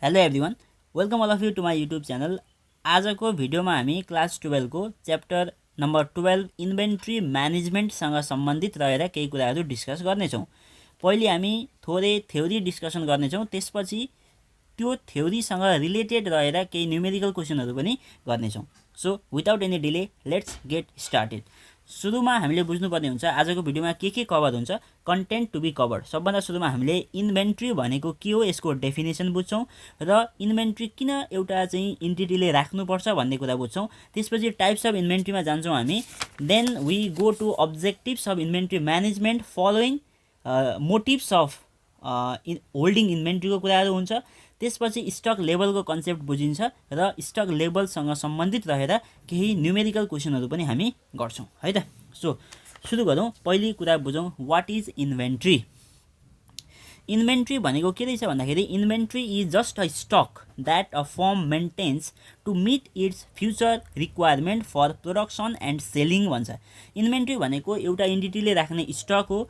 Hello everyone, welcome all of you to my YouTube channel. आजको भिडियोमा हामी class 12 को च्याप्टर नम्बर 12 इन्भेन्ट्री म्यानेजमेन्टसँग सम्बन्धित रहेर केही कुराहरू डिस्कस गर्नेछौँ। पहिले हामी थोरै थ्योरी डिस्कसन गर्नेछौँ, त्यसपछि त्यो थ्योरीसँग रिलेटेड रहेर केही न्युमेरिकल क्वेसनहरू पनि गर्नेछौँ। So without any delay let's get started. सुरुमा हामीले बुझ्नुपर्ने हुन्छ आजको भिडियोमा के कभर हुन्छ, कन्टेन्ट टु बी कभर्ड। सबभन्दा सुरुमा हामीले इन्भेन्ट्री भनेको के हो यसको डेफिनेसन बुझ्छौँ र इन्भेन्ट्री किन एउटा चाहिँ इन्टिटीले राख्नुपर्छ भन्ने कुरा बुझ्छौँ। त्यसपछि टाइप्स अफ इन्भेन्ट्रीमा जान्छौँ हामी। Then we go to objectives of inventory management following motives of holding इन्भेन्ट्रीको कुराहरू हुन्छ। त्यसपछि स्टक लेभलको कन्सेप्ट बुझिन्छ र स्टक लेभलसँग सम्बन्धित रहेर केही न्युमेरिकल क्वेसनहरू पनि हामी गर्छौँ है त। सो सुरु गरौँ। पहिलो कुरा बुझौँ वाट इज इन्भेन्ट्री। इन्भेन्ट्री भनेको के रहेछ भन्दाखेरि inventory is just a stock that a firm maintains to meet its future requirement for production and selling भन्छ। इन्भेन्ट्री भनेको एउटा इन्टिटीले राख्ने स्टक हो।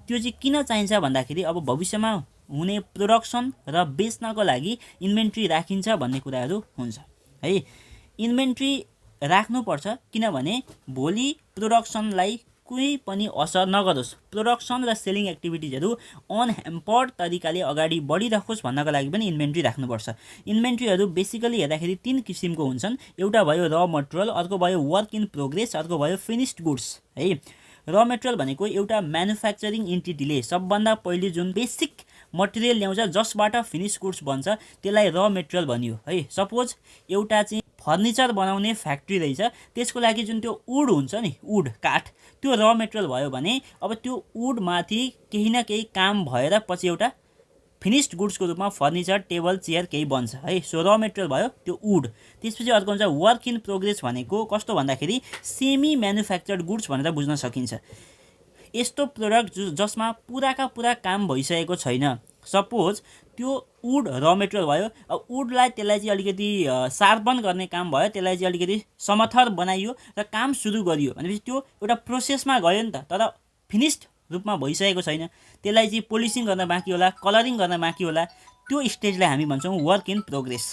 त्यो चाहिँ किन चाहिन्छ भन्दाखेरि अब भविष्यमा हुने प्रोडक्सन र बेच्नको लागि इन्भेन्ट्री राखिन्छ भन्ने कुराहरू हुन्छ है। इन्भेन्ट्री राख्नुपर्छ किनभने भोलि प्रोडक्सनलाई कुनै पनि असर नगरोस्, प्रोडक्सन र सेलिङ एक्टिभिटिजहरू अनह्याम्पर्ड तरिकाले अगाडि बढिरहोस् भन्नको लागि पनि इन्भेन्ट्री राख्नुपर्छ। इन्भेन्ट्रीहरू बेसिकली हेर्दाखेरि 3 किसिमको हुन्छन्। एउटा भयो र मटेरियल, अर्को भयो वर्क इन प्रोग्रेस, अर्को भयो फिनिस्ड गुड्स है। र मटेरियल भनेको एउटा म्यानुफ्याक्चरिङ इन्टिटीले सबभन्दा पहिले जुन बेसिक मटेरियल ल्याउँछ जसबाट फिनिस गुड्स बन्छ त्यसलाई र मटेरियल भनियो है। सपोज एउटा चाहिँ फर्निचर बनाउने फ्याक्ट्री रहेछ, त्यसको लागि जुन त्यो वुड हुन्छ नि, वुड काठ, त्यो र मटेरियल भयो भने अब त्यो वुडमाथि केही न केही काम भएर पछि एउटा फिनिस्ड गुड्सको रूपमा फर्निचर, टेबल, चेयर केही बन्छ है। सो र मटेरियल भयो त्यो वुड। त्यसपछि अर्को हुन्छ वर्क इन प्रोग्रेस भनेको कस्तो भन्दाखेरि सेमी म्यानुफ्याक्चर्ड गुड्स भनेर बुझ्न सकिन्छ। यस्तो प्रोडक्ट जसमा पुराका पुरा काम भइसकेको छैन। सपोज त्यो वुड र मटेरियल भयो, अब वुडलाई त्यसलाई चाहिँ अलिकति सार्पन गर्ने काम भयो, त्यसलाई चाहिँ अलिकति समथर बनाइयो र काम सुरु गरियो भनेपछि त्यो एउटा प्रोसेसमा गयो नि त, तर फिनिस्ड रूपमा भइसकेको छैन। त्यसलाई चाहिँ पोलिसिङ गर्न बाँकी होला, कलरिङ गर्न बाँकी होला। त्यो स्टेजलाई हामी भन्छौँ वर्क इन प्रोग्रेस।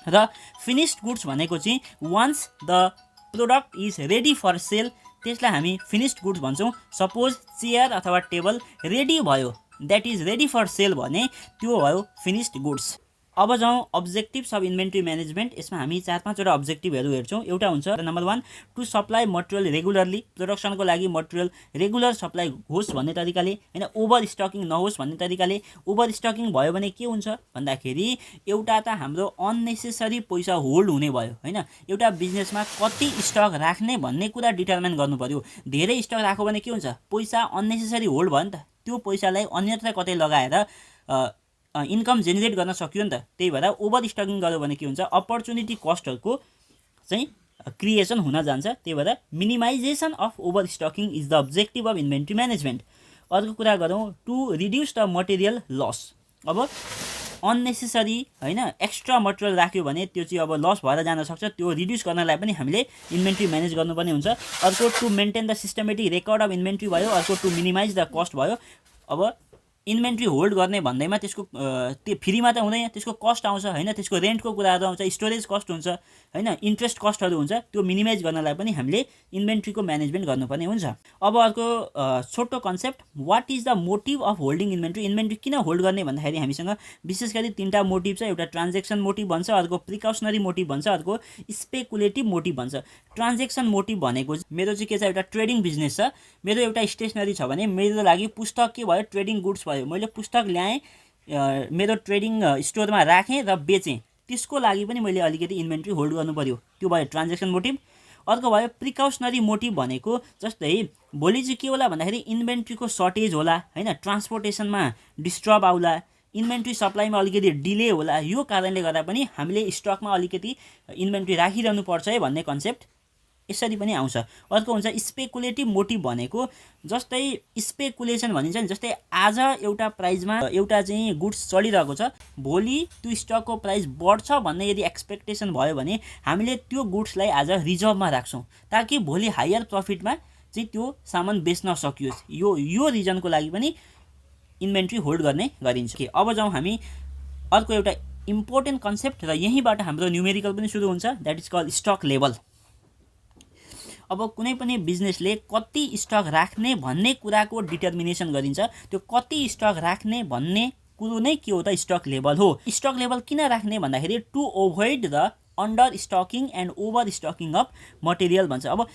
र फिनिस्ड गुड्स भनेको चाहिँ once the product is ready for sale, त्यसलाई हामी फिनिस्ड गुड्स भन्छौँ। सपोज चेयर अथवा टेबल रेडी भयो, that is ready for sale भने त्यो भयो फिनिस्ड गुड्स। अब जाउँ अब्जेक्टिभ्स अफ इन्भेन्ट्री म्यानेजमेन्ट। यसमा हामी 4-5वटा अब्जेक्टिभहरू हेर्छौँ। एउटा हुन्छ number 1 to supply material regularly, प्रोडक्सनको लागि मटेरियल रेगुलर सप्लाई होस् भन्ने तरिकाले होइन, ओभर स्टकिङ नहोस् भन्ने तरिकाले। ओभर स्टकिङ भयो भने के हुन्छ भन्दाखेरि एउटा त हाम्रो अननेसेसरी पैसा होल्ड हुने भयो होइन। एउटा बिजनेसमा कति स्टक राख्ने भन्ने कुरा डिटर्मिन गर्नु पर्यो। धेरै स्टक राख्यो भने के हुन्छ, पैसा अननेसेसरी होल्ड भयो नि त, त्यो पैसालाई अन्यत्र कतै लगाएर इन्कम जेनेरेट गर्न सक्यो नि त। त्यही भएर ओभर स्टकिङ गर्यो भने के हुन्छ, अपर्च्युनिटी कस्टहरूको चाहिँ क्रिएसन हुन जान्छ। त्यही भएर minimization of over stocking is the objective of inventory management. अर्को कुरा गरौँ to reduce the material loss. अब अननेसेसरी होइन एक्स्ट्रा मटेरियल राख्यो भने त्यो चाहिँ अब लस भएर जान सक्छ। त्यो रिड्युस गर्नलाई पनि हामीले इन्भेन्ट्री म्यानेज गर्नुपर्ने हुन्छ। अर्को to maintain the systematic record of inventory भयो। अर्को टु मिनिमाइज द कस्ट भयो। अब इन्भेन्ट्री होल्ड गर्ने भन्दैमा त्यसको त्यो फ्रीमा त हुँदैन, त्यसको कस्ट आउँछ होइन, त्यसको रेन्टको कुराहरू आउँछ, स्टोरेज कस्ट हुन्छ होइन, इन्ट्रेस्ट कस्टहरू हुन्छ। त्यो मिनिमाइज गर्नलाई पनि हामीले इन्भेन्ट्रीको म्यानेजमेन्ट गर्नुपर्ने हुन्छ। अब अर्को छोटो concept, what is the motive of holding inventory. Inventory किन होल्ड गर्ने भन्दाखेरि हामीसँग विशेष गरी 3टा मोटिभ छ। एउटा ट्रान्जेक्सन मोटिभ भन्छ, अर्को प्रिकसनरी मोटिभ भन्छ, अर्को स्पेकुलेटिभ मोटिभ भन्छ। ट्रान्जेक्सन मोटिभ भनेको मेरो चाहिँ के छ, एउटा ट्रेडिङ बिजनेस छ, मेरो एउटा स्टेसनरी छ भने मेरो लागि पुस्तक के भयो, ट्रेडिङ गुड्स भयो। मैले पुस्तक ल्याएँ, मेरो ट्रेडिङ स्टोरमा राखेँ र बेचेँ, त्यसको लागि पनि मैले अलिकति इन्भेन्ट्री होल्ड गर्नु पर्यो। त्यो भयो ट्रान्जेक्सन मोटिभ। अर्को भयो प्रिकसनरी मोटिभ भनेको जस्तै भोलि चाहिँ के होला भन्दाखेरि इन्भेन्ट्रीको सर्टेज होला होइन, ट्रान्सपोर्टेसनमा डिस्टर्ब आउला, इन्भेन्ट्री सप्लाईमा अलिकति डिले होला। यो कारणले गर्दा पनि हामीले स्टकमा अलिकति इन्भेन्ट्री राखिरहनु पर्छ है भन्ने कन्सेप्ट यसरी पनि आउँछ। अर्को हुन्छ स्पेकुलेटिभ मोटिभ भनेको जस्तै स्पेकुलेसन भनिन्छ नि, जस्तै आज एउटा प्राइजमा एउटा चाहिँ गुड्स चलिरहेको छ, भोलि त्यो स्टकको प्राइस बढ्छ भन्ने यदि एक्सपेक्टेसन भयो भने हामीले त्यो गुड्सलाई आज रिजर्भमा राख्छौँ ताकि भोलि हायर प्रफिटमा चाहिँ त्यो सामान बेच्न सकियोस्। यो रिजनको लागि पनि इन्भेन्ट्री होल्ड गर्ने गरिन्छ। अब जाउँ हामी अर्को एउटा इम्पोर्टेन्ट कन्सेप्ट र यहीँबाट हाम्रो न्युमेरिकल पनि सुरु हुन्छ, that is called stock level. अब कुनै पनि बिजनेसले कति स्टक राख्ने भन्ने कुराको डिटर्मिनेसन गरिन्छ। त्यो कति स्टक राख्ने भन्ने कुरो नै के हो त स्टक लेभल हो। स्टक लेभल किन राख्ने भन्दाखेरि to avoid the under stocking and over stocking of material भन्छ। अब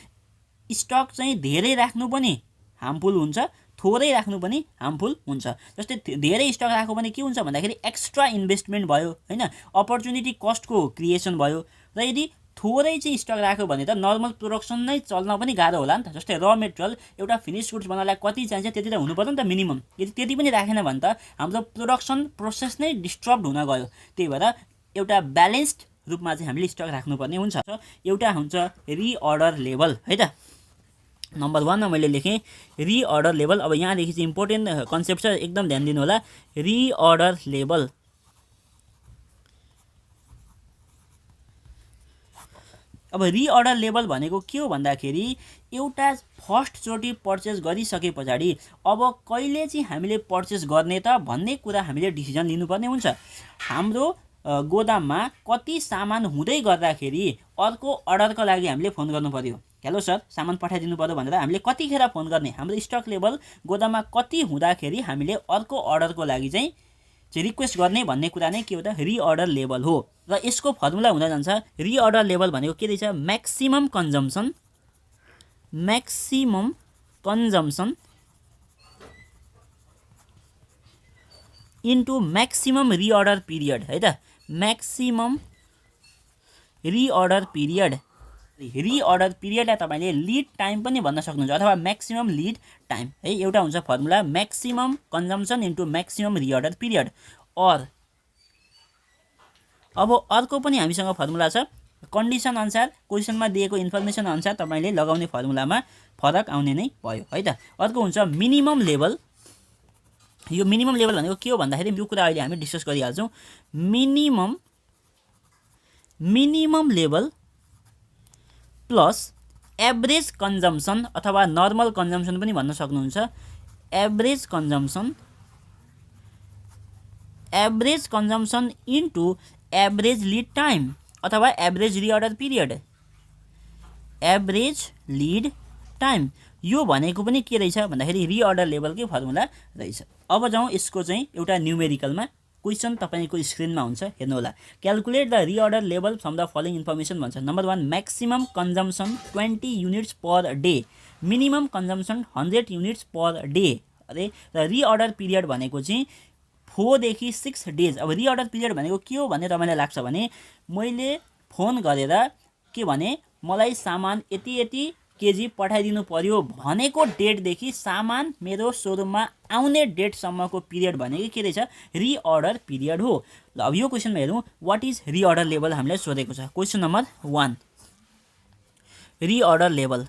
स्टक चाहिँ धेरै राख्नु पनि हार्मफुल हुन्छ, थोरै राख्नु पनि हार्मफुल हुन्छ। जस्तै धेरै स्टक राख्यो भने के हुन्छ भन्दाखेरि एक्स्ट्रा इन्भेस्टमेन्ट भयो होइन, अपर्च्युनिटी कस्टको क्रिएसन भयो। र यदि थोरै चाहिँ स्टक राख्यो भने त नर्मल प्रोडक्सन नै चल्न पनि गाह्रो होला नि त। जस्तै र मेटेरियल एउटा फिनिस गुड्स बनाउनलाई कति चाहिन्छ त्यति त हुनु पर्यो नि त मिनिमम। यदि त्यति पनि राखेन भने त हाम्रो प्रोडक्सन प्रोसेस नै डिस्टर्ब हुन गयो। त्यही भएर एउटा ब्यालेन्स्ड रूपमा चाहिँ हामीले स्टक राख्नुपर्ने हुन्छ। एउटा हुन्छ रिअर्डर लेभल है त। नम्बर 1 मा मैले लेखेँ रिअर्डर लेभल। अब यहाँदेखि चाहिँ इम्पोर्टेन्ट कन्सेप्ट छ, एकदम ध्यान दिनु होला। रिअर्डर लेभल अब रिअर्डर लेभल भनेको के हो भन्दाखेरि एउटा फर्स्टचोटि पर्चेस गरिसके पछाडि अब कहिले चाहिँ हामीले पर्चेस गर्ने त भन्ने कुरा हामीले डिसिजन लिनुपर्ने हुन्छ। हाम्रो गोदाममा कति सामान हुँदै गर्दाखेरि अर्को अर्डरको लागि हामीले फोन गर्नु पर्यो, हेलो सर सामान पठाइदिनु पर्यो भनेर हामीले कतिखेर फोन गर्ने। हाम्रो स्टक लेभल गोदाममा कति हुँदाखेरि हामीले अर्को अर्डरको लागि चाहिँ रिक्वेस्ट गर्ने भन्ने कुरा नै के हो त रिअर्डर लेभल हो। र यसको फर्मुला हुँदा जान्छ रिअर्डर लेभल भनेको के रहेछ, maximum consumption into maximum reorder period है त। म्याक्सिमम रिअर्डर पिरियडलाई तपाईँले लिड टाइम पनि भन्न सक्नुहुन्छ अथवा म्याक्सिमम लिड टाइम है। एउटा हुन्छ formula maximum consumption into maximum reorder period. अब अर्को पनि हामीसँग फर्मुला छ, कन्डिसन अनुसार क्वेसनमा दिएको इन्फर्मेसन अनुसार तपाईँले लगाउने फर्मुलामा फरक आउने नै भयो है त। अर्को हुन्छ मिनिमम लेभल। यो मिनिमम लेभल भनेको के हो भन्दाखेरि यो कुरा अहिले हामी डिस्कस गरिहाल्छौँ। Minimum level plus average consumption अथवा नर्मल कन्जम्सन पनि भन्न सक्नुहुन्छ। Average consumption into average lead time अथवा average reorder period. Average lead time यो भनेको पनि के रहेछ भन्दाखेरि रिअर्डर लेभलकै फर्मुला रहेछ। अब जाउँ यसको चाहिँ एउटा न्युमेरिकलमा। क्वेसन तपाईँको स्क्रिनमा हुन्छ, हेर्नु होला। Calculate the reorder level from the following information भन्छ। Number 1 maximum consumption 20 units per day, minimum consumption 100 units per day. अरे र रिअर्डर पिरियड भनेको चाहिँ 4 देखि 6 डेज। अब रिअर्डर पिरियड भनेको के हो भन्ने तपाईँलाई लाग्छ भने मैले फोन गरेर के भने मलाई सामान यति केजी पठाइदिनु पर्यो भनेको डेटदेखि सामान मेरो सोरुममा आउने डेटसम्मको पिरियड भनेको के रहेछ रिअर्डर पिरियड हो। ल अब यो क्वेसनमा हेरौँ वाट इज रिअर्डर लेभल हामीलाई सोधेको छ। Question number 1 reorder level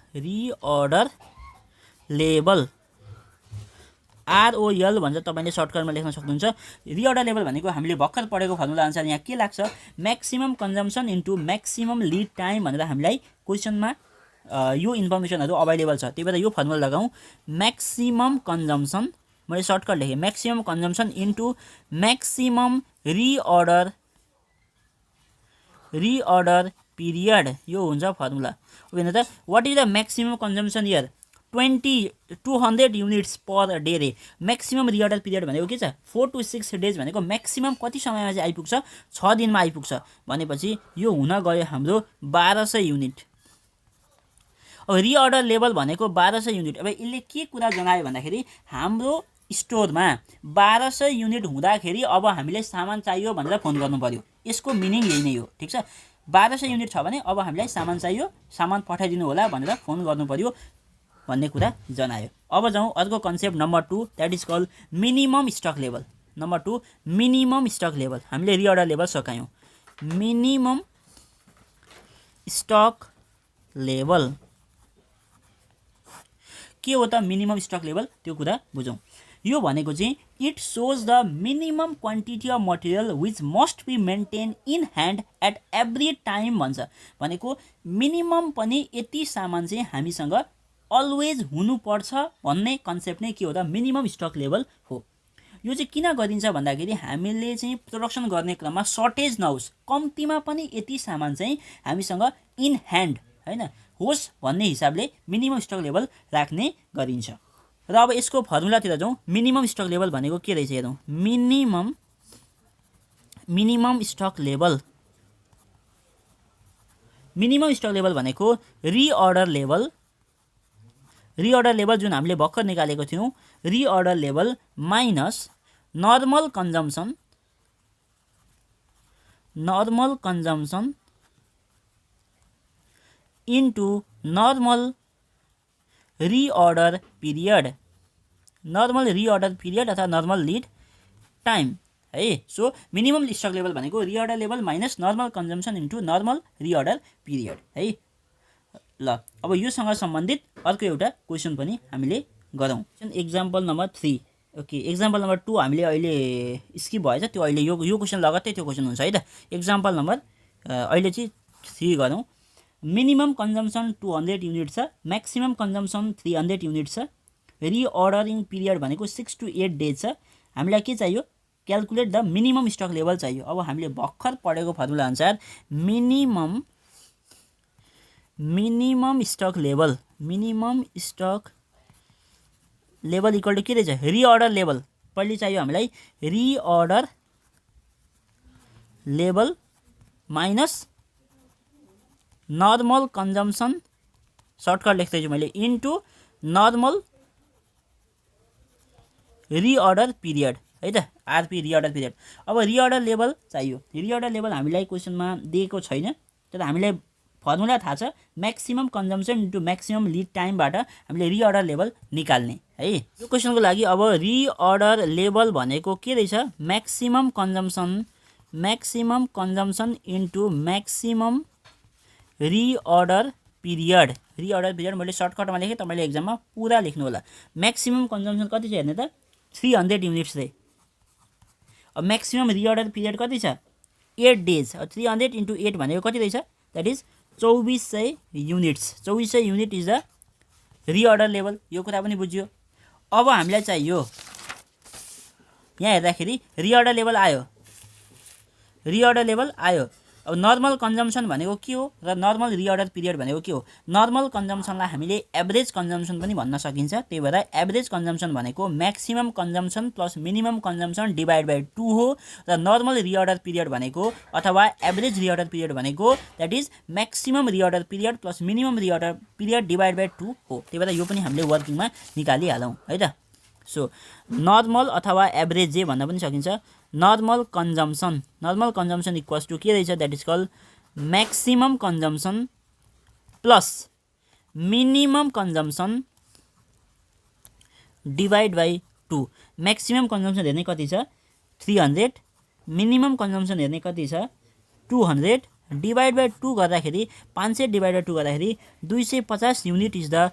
ROL भन्छ, तपाईँले सर्टकटमा लेख्न सक्नुहुन्छ। रिअर्डर लेभल भनेको हामीले भर्खर पढेको फर्मुला अनुसार यहाँ के लाग्छ maximum consumption into maximum lead time भनेर हामीलाई क्वेसनमा यो इन्फर्मेसनहरू अभाइलेबल छ। त्यही भएर यो फर्मुला लगाउँ म्याक्सिमम कन्जम्सन, मैले सर्टकट लेखेँ maximum consumption into maximum reorder period, यो हुन्छ फर्मुला। अब हेर्नु त what is the maximum consumption here 200 units per day रे। म्याक्सिमम रिअर्डर पिरियड भनेको के छ 4 to 6 डेज भनेको म्याक्सिमम कति समयमा चाहिँ आइपुग्छ 6 दिनमा आइपुग्छ भनेपछि यो हुन गयो हाम्रो 1200 युनिट। अब रिअर्डर लेभल भनेको 1200 युनिट। अब यसले के कुरा जनायो भन्दाखेरि हाम्रो स्टोरमा 1200 युनिट हुँदाखेरि अब हामीलाई सामान चाहियो भनेर फोन गर्नु पर्यो। यसको मिनिङ यही नै हो, ठिक छ। 1200 युनिट छ भने अब हामीलाई सामान चाहियो, सामान पठाइदिनु होला भनेर फोन गर्नु पर्यो भन्ने कुरा जनायो। अब जाउँ अर्को concept number 2 that is called minimum stock level. Number 2 minimum stock level. हामीले रिअर्डर लेभल सकायौँ। मिनिमम स्टक लेभल के हो त मिनिमम स्टक लेभल त्यो कुरा बुझौँ। यो भनेको चाहिँ it shows the minimum quantity of material which must be maintain in hand at every time भन्छ। भनेको मिनिमम पनि यति सामान चाहिँ हामीसँग अलवेज हुनुपर्छ भन्ने कन्सेप्ट नै के हो त मिनिमम स्टक लेभल हो। यो चाहिँ किन गरिन्छ भन्दाखेरि हामीले चाहिँ प्रोडक्सन गर्ने क्रममा सर्टेज नहोस्, कम्तीमा पनि यति सामान चाहिँ हामीसँग इन ह्यान्ड हैन होस् भन्ने हिसाबले मिनिमम स्टक लेभल राख्ने गरिन्छ। र अब यसको फर्मुलातिर जाउँ। मिनिमम स्टक लेभल भनेको के रहेछ हेरौँ। मिनिमम स्टक लेभल भनेको रिअर्डर लेभल जुन हामीले भर्खर निकालेको थियौँ, reorder level minus normal consumption into normal reorder period अथवा नर्मल लिड टाइम है। सो मिनिमम स्टक लेभल भनेको reorder level minus normal consumption into normal reorder period है। ल अब योसँग सम्बन्धित अर्को एउटा क्वेसन पनि हामीले गरौँ। Example number 3। Okay, example number 2 हामीले अहिले स्किप भएछ, त्यो अहिले यो क्वेसन लगत्तै त्यो क्वेसन हुन्छ है त। एक्जाम्पल नम्बर अहिले चाहिँ 3 गरौँ। मिनिमम कन्जम्सन 200 युनिट छ, म्याक्सिमम कन्जम्सन 300 युनिट छ, रिअर्डरिङ पिरियड भनेको 6 to 8 डेज छ। हामीलाई के चाहियो? Calculate the minimum stock level चाहियो। अब हामीले भर्खर पढेको फर्मुला अनुसार minimum stock level equal to के रहेछ? Reorder level. पहिले चाहियो हामीलाई reorder level minus normal consumption, shortcut लेख्दैछु मैले, इन्टु नर्मल रिअर्डर पिरियड है त, आरपी रिअर्डर पिरियड। अब रिअर्डर लेभल चाहियो। रिअर्डर लेभल हामीलाई क्वेसनमा दिएको छैन, तर हामीलाई फर्मुला थाहा छ। Maximum consumption into maximum lead टाइमबाट हामीले रिअर्डर लेभल निकाल्ने है। यो क्वेसनको लागि अब रिअर्डर लेभल भनेको के रहेछ? Maximum consumption into maximum reorder period मैले सर्टकटमा लेखेँ, तपाईँले एक्जाममा पुरा लेख्नु होला। म्याक्सिमम कन्जम्सन कति छ हेर्ने त? 300 युनिट्स रे। अब म्याक्सिमम रिअर्डर पिरियड कति छ? 8 डेज। 300 इन्टु 8 भनेको कति रहेछ? That is 2400 units. 2400 unit is the reorder level. यो कुरा पनि बुझ्यो। अब हामीलाई चाहियो, यहाँ हेर्दाखेरि रिअर्डर लेभल आयो। अब नर्मल कन्जम्सन भनेको के हो र नर्मल रिअर्डर पिरियड भनेको के हो? नर्मल कन्जम्सनलाई हामीले एभरेज कन्जम्सन पनि भन्न सकिन्छ। त्यही भएर एभरेज कन्जम्सन भनेको maximum consumption plus minimum consumption divide by 2 हो, र नर्मल रिअर्डर पिरियड भनेको अथवा एभरेज रिअर्डर पिरियड भनेको that is maximum reorder period plus minimum reorder period divide by 2 हो। त्यही भएर यो पनि हामीले वर्किङमा निकालिहालौँ है त। सो नर्मल अथवा एभरेज जे भन्न पनि सकिन्छ। नर्मल कन्जम्सन इक्वल्स टु के रहेछ? That is call maximum consumption plus minimum consumption divide by 2। Maximum consumption हेर्ने कति छ? 300। मिनिमम कन्जम्सन हेर्ने कति छ? 200 डिभाइड बाई 2 गर्दाखेरि 500 डिभाइड बाई 2 गर्दाखेरि 250 unit is the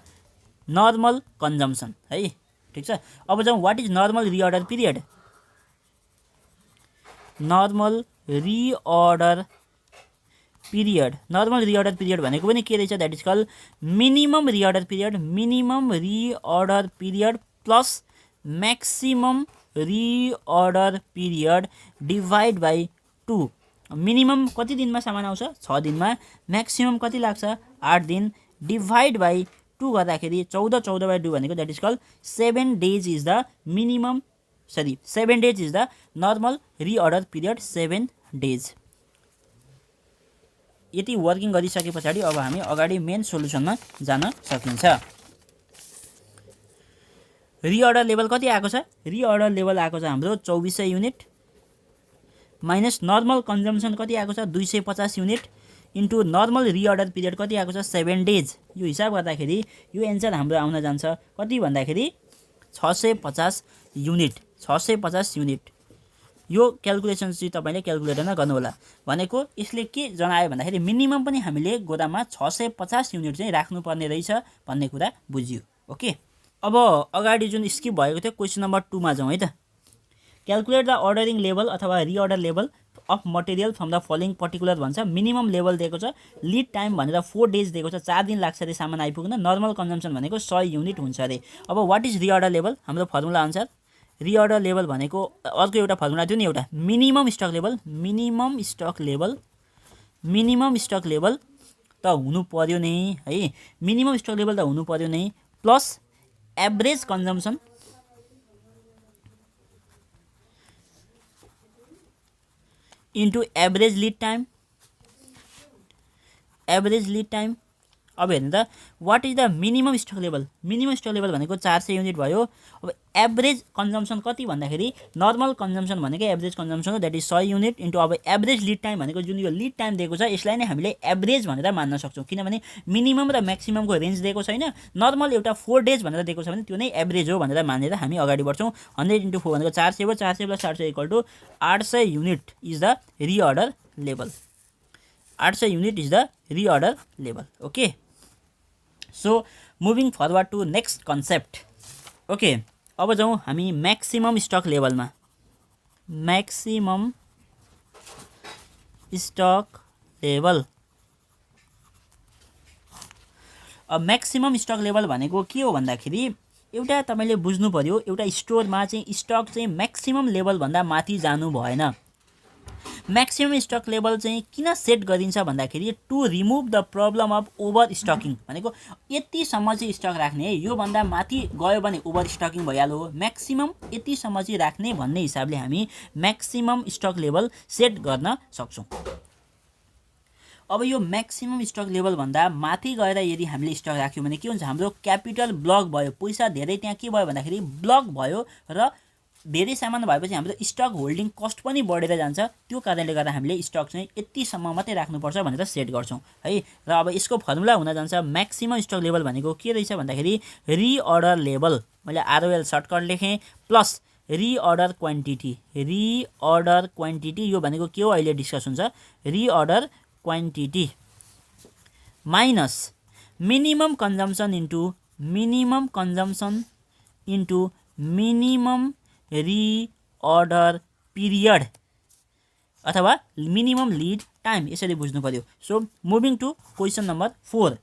normal consumption है। ठिक छ। अब जाउँ what is normal reorder period. Normal reorder period भनेको पनि के रहेछ? That is call minimum reorder period plus maximum reorder period divide by 2। मिनिमम कति दिनमा सामान आउँछ? 6 दिनमा। म्याक्सिमम कति लाग्छ? 8 दिन डिभाइड बाई 2 गर्दाखेरि 14 बाई 2 भनेको that is call 7 days is the normal reorder period. 7 days. यति वर्किङ गरिसके पछाडि अब हामी अगाडि मेन सोलुसनमा जान सकिन्छ। रिअर्डर लेभल कति आएको छ? रिअर्डर लेभल आएको छ हाम्रो 2400 युनिट माइनस नर्मल कन्जम्सन कति आएको छ? 250 unit into normal reorder period कति आएको छ? 7 डेज। यो हिसाब गर्दाखेरि यो एन्सर हाम्रो आउन जान्छ कति भन्दाखेरि 650 युनिट। यो क्याल्कुलेसन चाहिँ तपाईँले क्याल्कुलेटरमा गर्नुहोला। भनेको यसले के जनायो भन्दाखेरि मिनिमम पनि हामीले गोदाममा 650 युनिट चाहिँ राख्नुपर्ने रहेछ भन्ने कुरा बुझियो। ओके, अब अगाडि जुन स्किप भएको थियो क्वेसन नम्बर 2 मा जाउँ है त। क्याल्कुलेट द अर्डरिङ लेभल अथवा reorder level of material from the following particular भन्छ। मिनिमम लेभल दिएको छ, लिड टाइम भनेर 4 डेज दिएको छ, 4 दिन लाग्छ अरे सामान आइपुग्न। नर्मल कन्जम्सन भनेको 100 युनिट हुन्छ अरे। अब वाट इज रिअर्डर लेभल? हाम्रो फर्मुला अनुसार रिअर्डर लेभल भनेको अर्को एउटा फर्मुला थियो नि एउटा मिनिमम स्टक लेभल त हुनु पर्यो नै है मिनिमम स्टक लेभल त हुनु पर्यो नै plus average consumption into average lead time अब हेर्नु त what is the minimum stock level भनेको 400 युनिट भयो अब एभरेज कन्जम्सन कति भन्दाखेरि नर्मल कन्जम्सन भनेको एभरेज कन्जम्सन हो द्याट इज 100 युनिट इन्टु अब एभरेज लिड टाइम भनेको जुन यो लिड टाइम दिएको छ यसलाई नै हामीले एभरेज भनेर मान्न सक्छौँ किनभने मिनिमम र म्याक्सिममको रेन्ज दिएको छैन नर्मल एउटा 4 डेज भनेर दिएको छ भने त्यो नै एभरेज हो भनेर मानेर हामी अगाडि बढ्छौँ 100 इन्टु 4 भनेको 400 हो 400 plus 400 equal to 800 unit is the reorder level 800 unit is the reorder level okay so moving forward to next concept okay अब जाउँ हामी म्याक्सिमम स्टक लेभलमा म्याक्सिमम स्टक लेभल अब म्याक्सिमम स्टक लेभल भनेको के हो भन्दाखेरि एउटा तपाईले बुझ्नु पर्यो एउटा स्टोरमा चाहिँ स्टक चाहिँ म्याक्सिमम लेभलभन्दा माथि जानु भएन म्याक्सिमम स्टक लेभल चाहिँ किन सेट गरिन्छ भन्दाखेरि to remove the problem of over stocking भनेको यतिसम्म चाहिँ स्टक राख्ने है योभन्दा माथि गयो भने ओभर स्टकिङ भइहाल्यो म्याक्सिमम यतिसम्म चाहिँ राख्ने भन्ने हिसाबले हामी म्याक्सिमम स्टक लेभल सेट गर्न सक्छौँ अब यो म्याक्सिमम स्टक लेभलभन्दा माथि गएर यदि हामीले स्टक राख्यौँ भने के हुन्छ हाम्रो क्यापिटल ब्लक भयो पैसा धेरै त्यहाँ के भयो भन्दाखेरि ब्लक भयो र धेरै सामान भएपछि हाम्रो स्टक होल्डिङ कस्ट पनि बढेर जान्छ त्यो कारणले गर्दा हामीले स्टक चाहिँ यतिसम्म मात्रै राख्नुपर्छ भनेर सेट गर्छौँ है र अब यसको फर्मुला हुन जान्छ म्याक्सिमम स्टक लेभल भनेको के रहेछ भन्दाखेरि रिअर्डर लेभल मैले आरओएल सर्टकट लेखेँ प्लस रिअर्डर क्वान्टिटी यो भनेको के हो अहिले डिस्कस हुन्छ reorder quantity minus minimum consumption into minimum reorder period अथवा मिनिमम लिड टाइम यसरी बुझ्नु पर्यो so moving to question number 4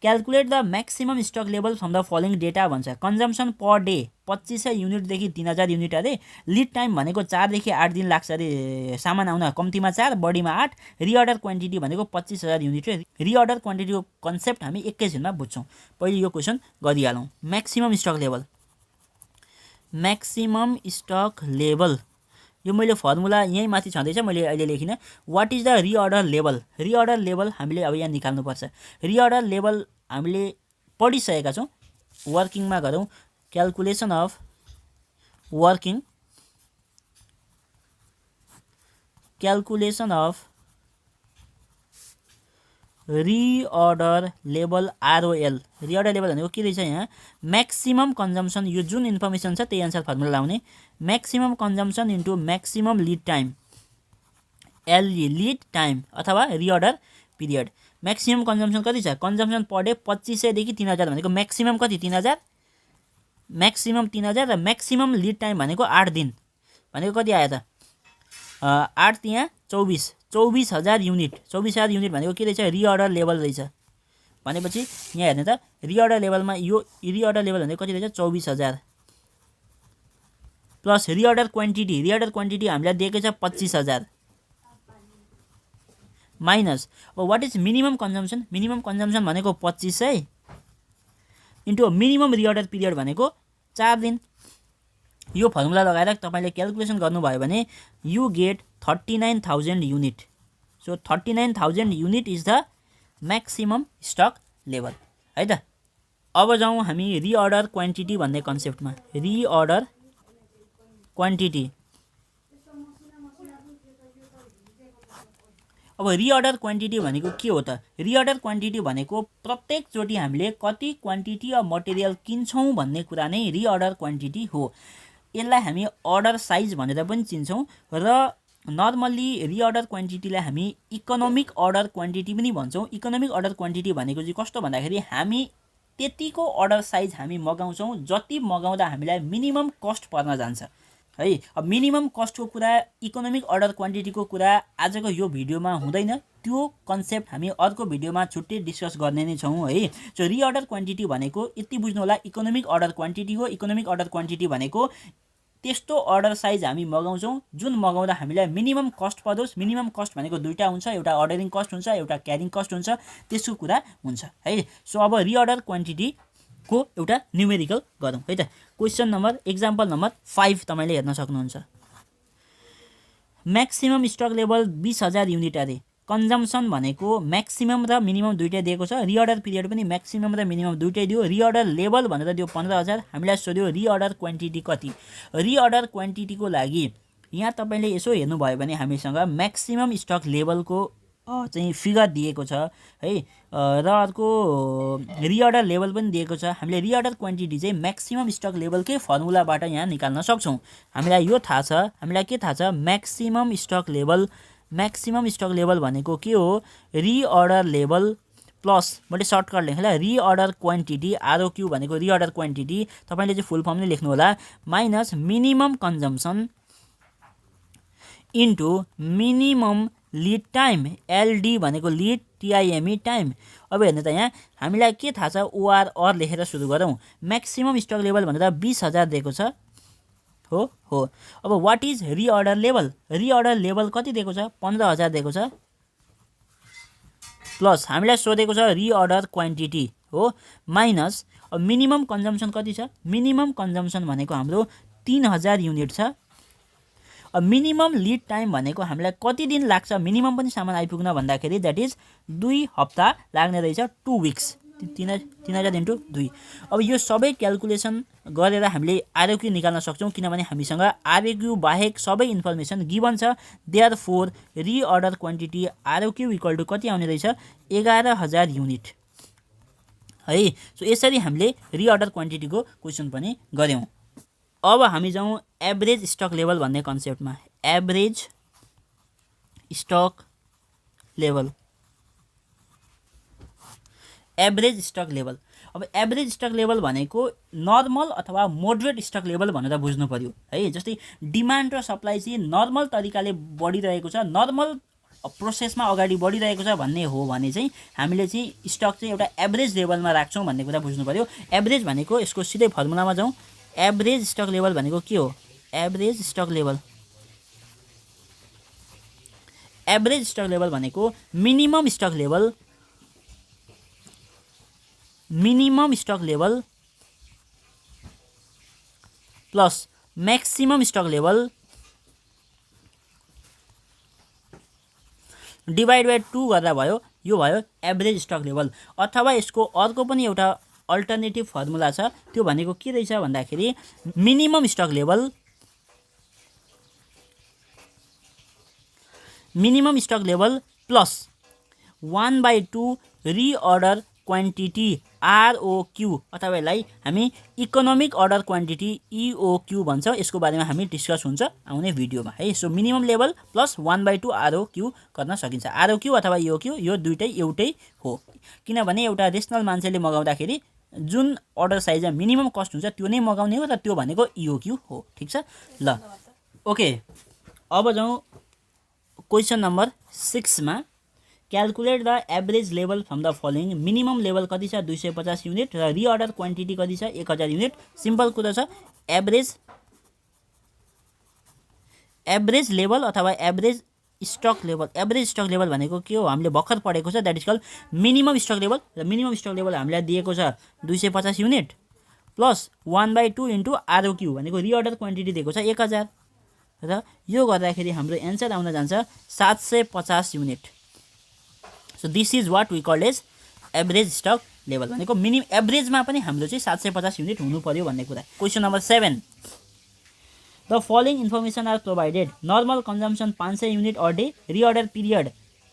calculate the maximum stock level from the following data भन्छ कन्जम्सन पर डे 2500 युनिटदेखि 3000 युनिट अरे lead time भनेको 4 देखि 8 दिन लाग्छ अरे सामान आउन कम्तीमा 4 बढीमा 8 रिअर्डर क्वान्टिटी भनेको 25000 युनिट रिअर्डर क्वान्टिटीको कन्सेप्ट हामी एकैछिनमा बुझ्छौँ पहिले यो क्वेसन गरिहालौँ म्याक्सिमम स्टक लेभल यो मैले फर्मुला यहीँ माथि छँदैछ मैले अहिले लेखिनँ what is the reorder level हामीले अब यहाँ निकाल्नुपर्छ रिअर्डर लेभल हामीले पढिसकेका छौँ वर्किङमा गरौँ calculation of reorder level ROL reorder level भनेको के रहेछ यहाँ म्याक्सिमम कन्जम्सन यो जुन इन्फर्मेसन छ त्यही अनुसार फर्मुला लाउने maximum consumption into maximum lead time lead time अथवा रिअर्डर पिरियड म्याक्सिमम कन्जम्सन कति छ कन्जम्सन पर डे 2500 देखि 3000 भनेको म्याक्सिमम कति 3000 म्याक्सिमम 3000 र म्याक्सिमम लिड टाइम भनेको 8 दिन भनेको कति आयो त 8 त्यहाँ 24000 युनिट भनेको के रहेछ रिअर्डर लेभल रहेछ भनेपछि यहाँ हेर्नु त रिअर्डर लेभलमा यो रिअर्डर लेभल भनेको कति रहेछ 24000 प्लस रिअर्डर क्वान्टिटी हामीलाई दिएकै छ 25000 माइनस अब वाट इज मिनिमम कन्जम्सन भनेको 2500 इन्टु मिनिमम रिअर्डर पिरियड भनेको 4 दिन यो फर्मुला लगाएर तपाईले क्याल्कुलेसन गर्नुभयो भने you get 39000 unit so 39000 unit is the maximum stock level है त अब जाउँ हामी रिअर्डर क्वान्टिटी भन्ने कन्सेप्टमा रिअर्डर क्वान्टिटी अब रिअर्डर क्वान्टिटी भनेको के हो त रिअर्डर क्वान्टिटी भनेको प्रत्येक चोटि हामीले कति क्वान्टिटी अफ मटेरियल किन्छौँ भन्ने कुरा नै रिअर्डर क्वान्टिटी हो यसलाई हामी अर्डर साइज भनेर पनि चिन्छौँ र नर्मल्ली रिअर्डर क्वान्टिटीलाई हामी इकोनोमिक अर्डर क्वान्टिटी पनि भन्छौँ इकोनोमिक अर्डर क्वान्टिटी भनेको चाहिँ कस्तो भन्दाखेरि हामी त्यतिको अर्डर साइज हामी मगाउँछौँ जति मगाउँदा हामीलाई मिनिमम कस्ट पर्न जान्छ है। अब मिनिमम कस्टको कुरा, इकोनोमिक अर्डर क्वान्टिटीको कुरा आजको यो भिडियोमा हुँदैन, त्यो कन्सेप्ट हामी अर्को भिडियोमा छुट्टै डिस्कस गर्ने नै छौँ है। सो रिअर्डर क्वान्टिटी भनेको यति बुझ्नु होला, इकोनोमिक अर्डर क्वान्टिटी हो। इकोनोमिक अर्डर क्वान्टिटी भनेको त्यस्तो अर्डर साइज हामी मगाउँछौँ जुन मगाउँदा हामीलाई मिनिमम कस्ट परोस्। मिनिमम कस्ट भनेको दुईवटा हुन्छ, एउटा अर्डरिङ कस्ट हुन्छ, एउटा क्यारिङ कस्ट हुन्छ, त्यसको कुरा हुन्छ है। सो अब रिअर्डर क्वान्टिटीको एउटा न्युमेरिकल गरौँ है त। क्वेसन नम्बर, एक्जाम्पल नम्बर 5 तपाईँले हेर्न सक्नुहुन्छ। म्याक्सिमम स्टक लेभल 20,000 युनिट अरे। कन्जम्सन भनेको म्याक्सिमम र मिनिमम दुइटै दिएको छ। रिअर्डर पिरियड पनि म्याक्सिमम र मिनिमम दुइटै दियो। रिअर्डर लेभल भनेर दियो 15,000। हामीलाई सोध्यो रिअर्डर क्वान्टिटी कति। रिअर्डर क्वान्टिटीको लागि यहाँ तपाईँले यसो हेर्नुभयो भने हामीसँग म्याक्सिमम स्टक लेभलको चाहिँ फिगर दिएको छ है, र अर्को रिअर्डर लेभल पनि दिएको छ। हामीले रिअर्डर क्वान्टिटी चाहिँ म्याक्सिमम स्टक लेभलकै फर्मुलाबाट यहाँ निकाल्न सक्छौँ। हामीलाई यो थाहा छ, हामीलाई के थाहा छ, maximum stock level. Maximum stock level भनेको के हो, रिअर्डर लेभल प्लस, मैले सर्टकट लेखेँ ल, रिअर्डर क्वान्टिटी, आरओक्यू भनेको रिअर्डर क्वान्टिटी, तपाईँले चाहिँ फुल फर्म नै लेख्नु होला, minus minimum consumption into minimum lead time, LD भनेको लिड, टिआइएमई टाइम। अब हेर्नु त यहाँ हामीलाई के थाहा छ, ओआर लेखेर सुरु गरौँ। म्याक्सिमम स्टक लेभल भनेर 20,000 दिएको छ हो। अब what is reorder level. Reorder level कति दिएको छ, 15,000 दिएको छ, प्लस हामीलाई सोधेको छ रिअर्डर क्वान्टिटी हो, माइनस अब मिनिमम कन्जम्सन कति छ। मिनिमम कन्जम्सन भनेको हाम्रो 3,000 युनिट छ। अब मिनिमम लिड टाइम भनेको हामीलाई कति दिन लाग्छ मिनिमम पनि सामान आइपुग्न भन्दाखेरि, द्याट इज 2 हप्ता लाग्ने रहेछ, 2 विक्स। 3,000 इन्टु 2। अब यो सबै क्यालकुलेसन गरेर हामीले आरओक्यू निकाल्न सक्छौँ, किनभने हामीसँग आरओक्यू बाहेक सबै इन्फर्मेसन गिभन छ। Therefore reorder quantity आरओक्यू equal to कति आउने रहेछ, 11,000 युनिट है। सो यसरी हामीले रिअर्डर क्वान्टिटीको क्वेसन पनि गऱ्यौँ। अब हामी जाउँ एभरेज स्टक लेभल भन्ने कन्सेप्टमा। Average stock level, average stock level. अब एभरेज स्टक लेभल भनेको नर्मल अथवा मोडरेट स्टक लेभल भनेर बुझ्नु पर्यो है। जस्तै डिमान्ड र सप्लाई चाहिँ नर्मल तरिकाले बढिरहेको छ, नर्मल प्रोसेसमा अगाडि बढिरहेको छ भन्ने हो भने चाहिँ हामीले चाहिँ स्टक चाहिँ एउटा एभरेज लेभलमा राख्छौँ भन्ने कुरा बुझ्नु पर्यो। एभरेज भनेको यसको सिधै फर्मुलामा जाउँ। एभरेज स्टक लेभल भनेको के हो, average stock level. Average stock level भनेको minimum stock level, minimum stock level plus maximum stock level divide by 2 गर्दा भयो, यो भयो एभरेज स्टक लेभल। अथवा यसको अर्को पनि एउटा अल्टरनेटिभ फर्मुला छ, त्यो भनेको के रहेछ भन्दाखेरि minimum stock level, minimum stock level plus 1/2 reorder quantity ROQ, अथवा यसलाई हामी इकोनोमिक अर्डर क्वान्टिटी इओक्यू भन्छ। यसको बारेमा हामी डिस्कस हुन्छ आउने भिडियोमा है। सो मिनिमम लेभल प्लस 1/2 आरओक्यू गर्न सकिन्छ। आरओक्यू अथवा इओक्यू यो दुइटै एउटै हो, किनभने एउटा रेसनल मान्छेले मगाउँदाखेरि जुन अर्डर साइजमा मिनिमम कस्ट हुन्छ त्यो नै मगाउने हो, र त्यो भनेको इओक्यू हो। ठिक छ ल, ओके। अब जाउँ क्वेसन नम्बर 6 मा। Calculate the average level from the following. Minimum level कति छ, 250 युनिट, र रिअर्डर क्वान्टिटी कति छ, 1000 युनिट। सिम्पल कुरा छ, एभरेज लेभल अथवा average stock level. Average stock level भनेको के हो, हामीले भर्खर पढेको छ, that is called minimum stock level. र मिनिमम स्टक लेभल हामीलाई दिएको छ 250 युनिट प्लस 1/2 इन्टु आरओक्यू भनेको रिअर्डर क्वान्टिटी दिएको छ 1000, र यो गर्दाखेरि हाम्रो एन्सर आउन जान्छ 750 unit. So this is what we called as average stock level भनेको एभरेजमा पनि हाम्रो चाहिँ 750 युनिट हुनु पर्यो भन्ने कुरा। Question number 7, the following information are provided. Normal consumption 500 unit a day, reorder period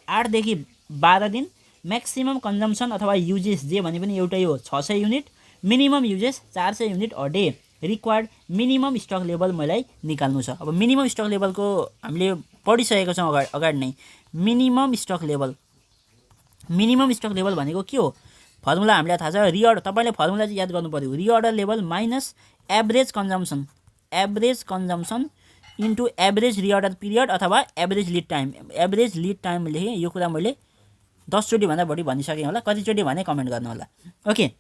8 देखि 12 दिन, म्याक्सिमम कन्जम्सन अथवा युजेस जे भने पनि एउटै हो 600 unit, minimum usages 400 unit a day, required minimum stock level मलाई निकाल्नु छ। अब मिनिमम स्टक लेभलको हामीले पढिसकेको छौँ अगाडि नै। Minimum stock level, minimum stock level भनेको के हो, फर्मुला हामीलाई थाहा छ। रिअर्डर, तपाईँले फर्मुला चाहिँ याद गर्नु पर्यो, reorder level minus average consumption, average consumption into average reorder period अथवा average lead time. Average lead time लेखेँ, यो कुरा मैले 10 चोटि भन्दा बढी भनिसकेँ होला, कतिचोटि भने कमेन्ट गर्नु होला। Okay,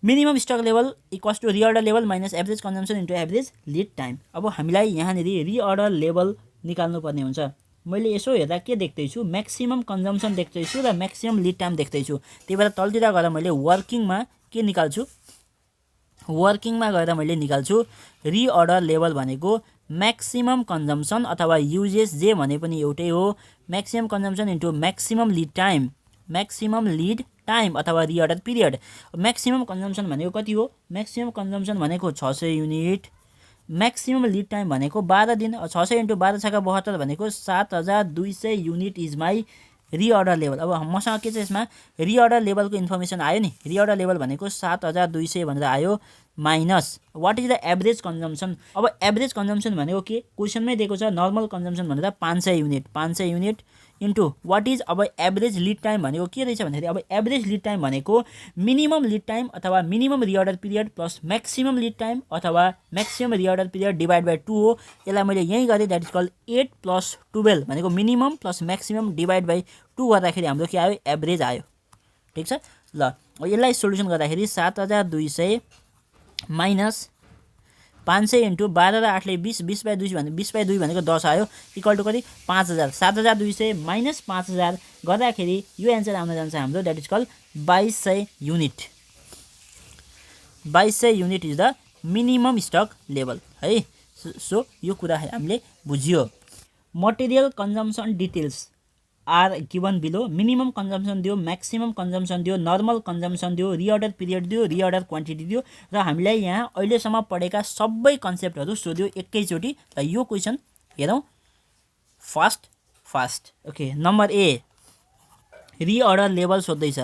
minimum stock level equals to reorder level minus average consumption into average lead time. अब हामीलाई यहाँनिर रिअर्डर लेभल निकाल्नु पर्ने हुन्छ। मैले यसो हेर्दा के देख्दैछु, म्याक्सिमम कन्जम्सन देख्दैछु र म्याक्सिमम लिड टाइम देख्दैछु। त्यही भएर तलतिर गएर मैले वर्किङमा के निकाल्छु, वर्किङमा गएर मैले निकाल्छु रिअर्डर लेभल भनेको म्याक्सिमम कन्जम्सन अथवा युजेस जे भने पनि एउटै हो, maximum consumption into maximum lead time, maximum lead time अथवा रिअर्डर पिरियड। म्याक्सिमम कन्जम्सन भनेको कति हो, म्याक्सिमम कन्जम्सन भनेको 600 युनिट, म्याक्सिमम लिड टाइम भनेको 12 दिन, 600 इन्टु 12 छका 72 भनेको 7200 unit is my reorder level. अब मसँग के छ यसमा रिअर्डर लेभलको इन्फर्मेसन आयो नि, रिअर्डर लेभल भनेको 7200 भनेर आयो minus what is the average consumption. अब एभरेज कन्जम्सन भनेको के, क्वेसनमै दिएको छ नर्मल कन्जम्सन भनेर 500 unit, 500 unit into what is अब एभरेज लिड टाइम भनेको के रहेछ भन्दाखेरि अब एभरेज लिड टाइम भनेको मिनिमम लिड टाइम अथवा minimum reorder period plus maximum lead time अथवा maximum reorder period divide by 2 हो। यसलाई मैले यहीँ गरेँ, द्याट इज कल 8 + 12 भनेको minimum plus maximum divide by 2 गर्दाखेरि हाम्रो के आयो, एभरेज आयो। ठिक छ ल, यसलाई सोल्युसन गर्दाखेरि 7200 माइनस 500 इन्टु 12 र 8 ले 20, 20/2 भने 20/2 भनेको 10 आयो, इक्वल टु कति 5000। 7200 माइनस 5000 गर्दाखेरि यो एन्सर आउन जान्छ हाम्रो, that is call 2200 unit. 2200 unit is the minimum stock level है। सो यो कुरा हामीले बुझियो। Material consumption details are given below. Minimum consumption दियो, म्याक्सिमम कन्जम्सन दियो, नर्मल कन्जम्सन दियो, रिअर्डर पिरियड दियो, रिअर्डर क्वान्टिटी दियो र हामीलाई यहाँ अहिलेसम्म पढेका सबै कन्सेप्टहरू सोध्यो एकैचोटि। र यो क्वेसन हेरौँ fast. Okay, number A reorder level सोध्दैछ।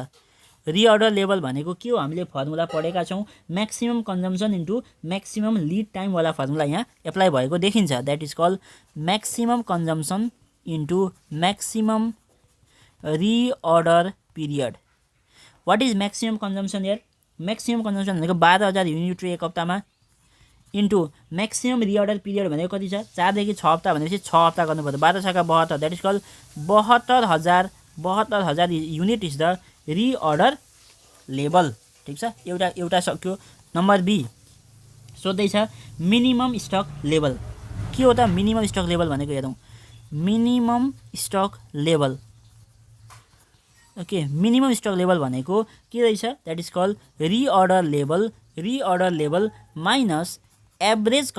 रिअर्डर लेभल भनेको के हो, हामीले फर्मुला पढेका छौँ, maximum consumption into maximum lead टाइमवाला फर्मुला यहाँ एप्लाई भएको देखिन्छ, that is call maximum consumption into maximum reorder period. What is maximum consumption यार, म्याक्सिमम कन्जम्सन भनेको 12000 युनिट एक हप्तामा इन्टु म्याक्सिमम रिअर्डर पिरियड भनेको कति छ, 4 देखि 6 हप्ता भनेपछि 6 हप्ता गर्नुपर्छ, 12 छका 72, that is call 72000 unit is the reorder level. ठिक छ, एउटा सक्यो। नम्बर बी सोध्दैछ मिनिमम स्टक लेभल। के हो त मिनिमम स्टक लेभल भनेको, हेरौँ minimum stock level. Okay, minimum stock level भनेको के रहेछ, that is call reorder level minus average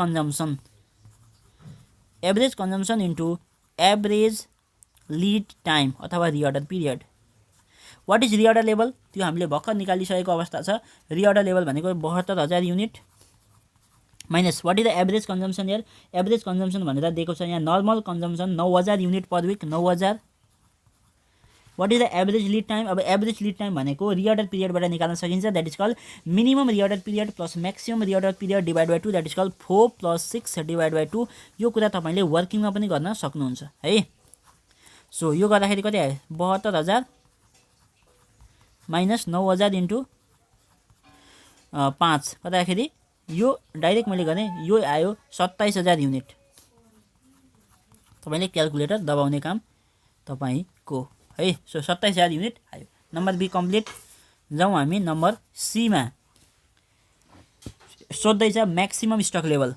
consumption into average lead time अथवा reorder period. What is reorder level, त्यो हामीले भर्खर निकालिसकेको अवस्था छ। रिअर्डर लेभल भनेको 72000 unit minus what is the average consumption यार, एभरेज कन्जम्सन भनेर दिएको छ यहाँ normal consumption 9000 unit per week, 9000। What is the average lead time, अब एभरेज लिड टाइम भनेको रिअर्डर पिरियडबाट निकाल्न सकिन्छ, that is call minimum reorder period plus maximum reorder period divide by 2, that is call 4 + 6 divide by 2। यो कुरा तपाईँले वर्किङमा पनि गर्न सक्नुहुन्छ है। सो यो गर्दाखेरि कति आयो, 72000 माइनस 9000 इन्टु 5 गर्दाखेरि यो डाइरेक्ट मैले गरेँ, यो आयो 27000 युनिट। तपाईँले क्यालकुलेटर दबाउने काम तपाईँको है। सो 27000 युनिट आयो। Number B complete. जाउँ हामी नम्बर सीमा। सोध्दैछ maximum stock level.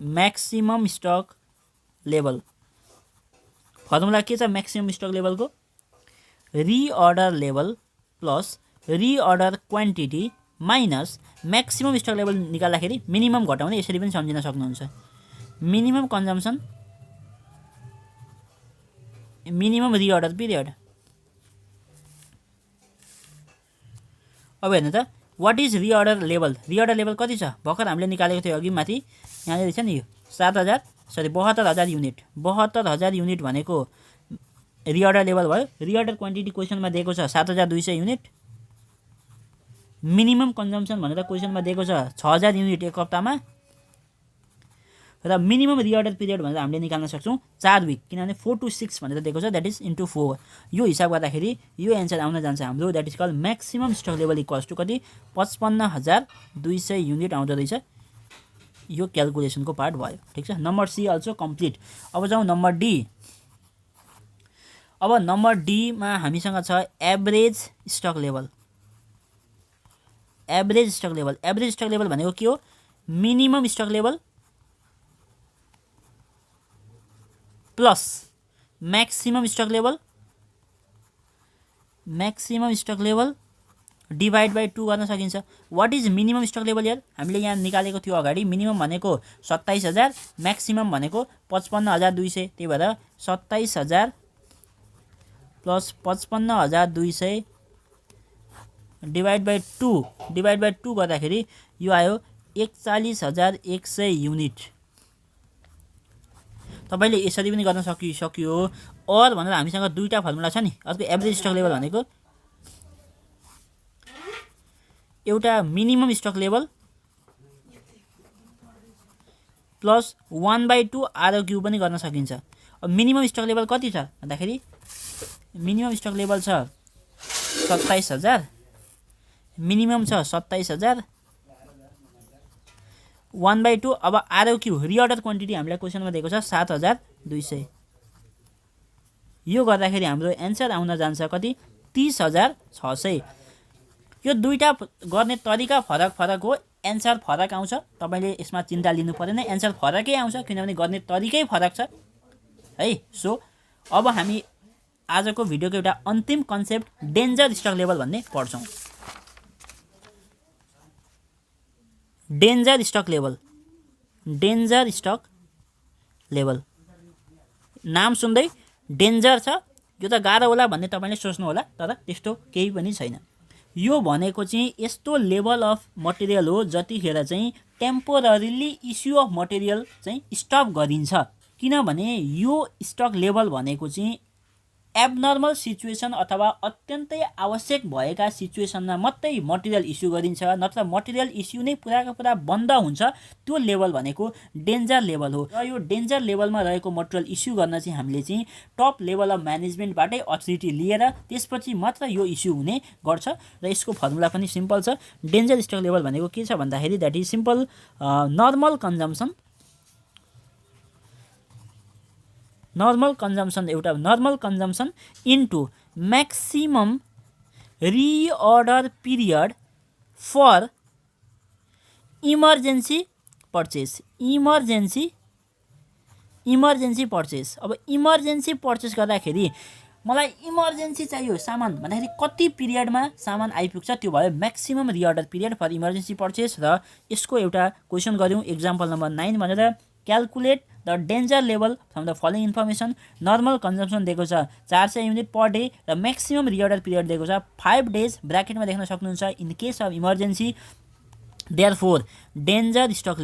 Maximum stock level formula के छ म्याक्सिमम स्टक लेभलको, reorder level plus reorder quantity minus maximum stock level निकाल्दाखेरि मिनिमम घटाउने, यसरी पनि सम्झिन सक्नुहुन्छ। Minimum consumption, minimum reorder period. अब हेर्नु त what is reorder level, reorder level कति छ भर्खर हामीले निकालेको थियो अघि माथि, यहाँ रहेछ नि यो 72000 युनिट। 72000 युनिट भनेको रिअर्डर लेभल भयो। रिअर्डर क्वान्टिटी क्वेसनमा दिएको छ 7200 युनिट। मिनिमम कन्जम्सन भनेर क्वेसनमा दिएको छ 6000 युनिट एक हप्तामा। र मिनिमम रिअर्डर पिरियड भनेर हामीले निकाल्न सक्छौँ 4 विक, किनभने 4 to 6 भनेर दिएको छ, द्याट इज इन्टु 4। यो हिसाब गर्दाखेरि यो एन्सर आउन जान्छ हाम्रो, that is call maximum stock level equals to कति 55200 युनिट आउँदो रहेछ। यो क्याल्कुलेसनको पार्ट भयो। ठिक छ, नम्बर सी अल्सो कम्प्लिट। अब जाउँ नम्बर डी। अब नम्बर डीमा हामीसँग छ average stock level. Average stock level, average stock level भनेको के हो? Minimum stock level plus maximum stock level, maximum stock level divide by 2 गर्न सकिन्छ। What is minimum stock level यार? हामीले यहाँ निकालेको थियो अगाडि। मिनिमम भनेको 27,000, म्याक्सिमम भनेको 55,200। त्यही भएर 27,000 प्लस 55,200 डिभाइड बाई 2 गर्दाखेरि यो आयो 41,100 युनिट। तपाईले यसरी पनि गर्न सकियो। और भनेर हामीसँग दुईटा फर्मुला छ नि। अर्को एभरेज स्टक लेभल भनेको एउटा minimum stock level plus 1/2 RO Q पनि गर्न सकिन्छ। अब मिनिमम स्टक लेभल कति छ भन्दाखेरि मिनिमम स्टक लेभल छ 27,000, मिनिमम छ 27,000 1/2। अब आरओक्यू रिअर्डर क्वान्टिटी हामीलाई क्वेसनमा दिएको छ 7,200। यो गर्दाखेरि हाम्रो एन्सर आउन जान्छ कति? 30,600। यो दुईटा गर्ने तरिका फरक हो, एन्सर फरक आउँछ। तपाईले यसमा चिन्ता लिनु पर्दैन, एन्सर फरकै आउँछ किनभने गर्ने तरिकै फरक छ है। सो अब हामी आजको भिडियोको एउटा अन्तिम कन्सेप्ट डेन्जर स्टक लेभल भन्ने पढ्छौँ। Danger stock level, danger stock level नाम सुन्दै डेन्जर छ, यो त गाह्रो होला भन्ने तपाईले सोच्नु होला, तर त्यस्तो केही पनि छैन। यो भनेको चाहिँ यस्तो लेभल अफ मटेरियल हो जतिखेर चाहिँ टेम्पोररीली इस्यु अफ मटेरियल चाहिँ स्टप गरिन्छ। किनभने यो स्टक लेभल भनेको चाहिँ एबनर्मल सिचुएसन अथवा अत्यन्तै आवश्यक भएका सिचुएसनमा मात्रै मटेरियल इस्यु गरिन्छ, नत्र मटेरियल इस्यु नै पुराको पुरा बन्द हुन्छ। त्यो लेभल भनेको डेन्जर लेभल हो। र यो डेन्जर लेभलमा रहेको मटेरियल इस्यु गर्न चाहिँ हामीले चाहिँ टप लेभल अफ म्यानेजमेन्टबाटै अथोरिटी लिएर त्यसपछि मात्र यो इस्यु हुने गर्छ। र यसको फर्मुला पनि सिम्पल छ। डेन्जर स्टक लेभल भनेको के छ भन्दाखेरि that is simple normal consumption एउटा normal consumption into maximum reorder period for emergency purchase. Emergency purchase. अब इमर्जेन्सी पर्चेस गर्दाखेरि मलाई इमर्जेन्सी चाहियो सामान भन्दाखेरि कति पिरियडमा सामान आइपुग्छ त्यो भयो maximum reorder period for emergency purchase. र यसको एउटा क्वेसन गऱ्यौँ एक्जाम्पल नम्बर 9 भनेर। Calculate the danger level from the following information. Normal consumption दिएको छ 400 युनिट पर डे र म्याक्सिमम रिअर्डर पिरियड दिएको छ 5 डेज। ब्राकेटमा देख्न सक्नुहुन्छ in case of emergency. Therefore danger stock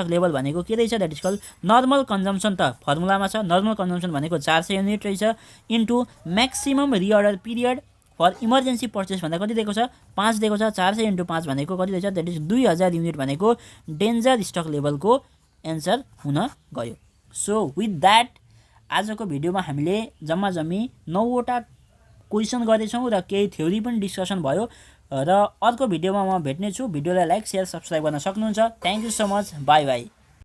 level भनेको के रहेछ? That is call normal consumption. त फर्मुलामा छ नर्मल कन्जम्सन भनेको 400 युनिट रहेछ into maximum reorder period for emergency purchase भन्दा कति दिएको छ? 5 दिएको छ। 400 × 5 भनेको कति रहेछ? द्याट इज 2000 युनिट भनेको डेन्जर स्टक लेभलको एन्सर हुन गयो। सो विथ द्याट आजको भिडियोमा हामीले जम्मा 9वटा क्वेसन गरेछौँ र केही थ्योरी पनि डिस्कसन भयो। र अर्को भिडियोमा म भेट्नेछु। भिडियोलाई लाइक, सेयर, सब्सक्राइब गर्न सक्नुहुन्छ। Thank you so much. By by.